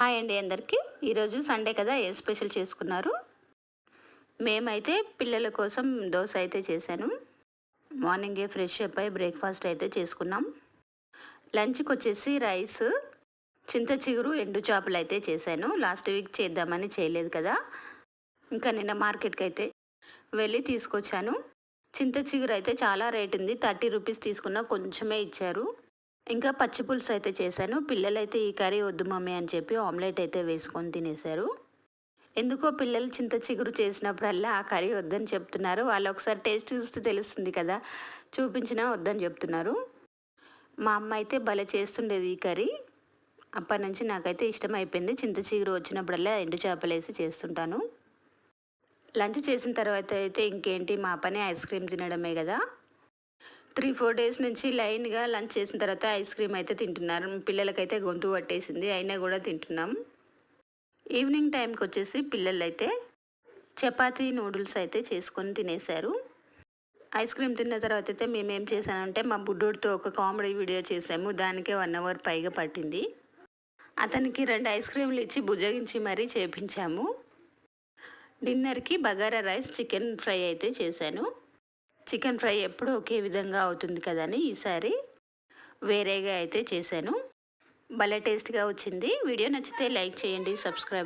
Hi అండి అందరికీ. ఈరోజు సండే కదా, ఏ స్పెషల్ చేసుకున్నారు? మేమైతే పిల్లల కోసం దోశ అయితే చేశాను. మార్నింగే ఫ్రెష్ అప్ అయి బ్రేక్ఫాస్ట్ అయితే చేసుకున్నాం. లంచ్కి వచ్చేసి రైస్, చింత చిగురు, ఎండు చేపలు అయితే చేశాను. లాస్ట్ వీక్ చేద్దామని చేయలేదు కదా, ఇంకా నిన్న మార్కెట్కి అయితే వెళ్ళి తీసుకొచ్చాను. చింత చిగురు అయితే చాలా రేట్ ఉంది, 30 రూపీస్ తీసుకున్నా కొంచెమే ఇచ్చారు. ఇంకా పచ్చి పులుసు అయితే చేశాను. పిల్లలైతే ఈ కర్రీ వద్దు మమ్మీ అని చెప్పి ఆమ్లెట్ అయితే వేసుకొని తినేశారు. ఎందుకో పిల్లలు చింత చిగురు చేసినప్పుడల్లా ఆ కర్రీ వద్దని చెప్తున్నారు. వాళ్ళు ఒకసారి టేస్ట్ చూస్తే తెలుస్తుంది కదా, చూపించినా వద్దని చెప్తున్నారు. మా అమ్మ అయితే భలే చేస్తుండేది ఈ కర్రీ. అప్పటి నుంచి నాకైతే ఇష్టమైపోయింది. చింత చిగురు వచ్చినప్పుడల్లా ఎండు చేపలు వేసి చేస్తుంటాను. లంచ్ చేసిన తర్వాత అయితే ఇంకేంటి మా పని ఐస్ క్రీమ్ తినడమే కదా. 3-4 డేస్ నుంచి లైన్గా లంచ్ చేసిన తర్వాత ఐస్ క్రీమ్ అయితే తింటున్నారు. పిల్లలకైతే గొంతు పట్టేసింది, అయినా కూడా తింటున్నాం. ఈవినింగ్ టైంకి వచ్చేసి పిల్లలు అయితే చపాతీ నూడిల్స్ అయితే చేసుకొని తినేశారు. ఐస్ క్రీమ్ తిన్న తర్వాత అయితే మేమేం చేశానంటే మా బుడ్డోడితో ఒక కామెడీ వీడియో చేసాము. దానికే 1 అవర్ పైగా పట్టింది. అతనికి 2 ఐస్ క్రీమ్లు ఇచ్చి బుజ్జగించి మరీ చేపించాము. డిన్నర్కి బగారా రైస్, చికెన్ ఫ్రై అయితే చేశాను. చికెన్ ఫ్రై ఎప్పుడు ఒకే విధంగా అవుతుంది కదని ఈసారి వేరేగా అయితే చేశాను. భలే టేస్ట్గా వచ్చింది. వీడియో నచ్చితే లైక్ చేయండి, సబ్స్క్రైబ్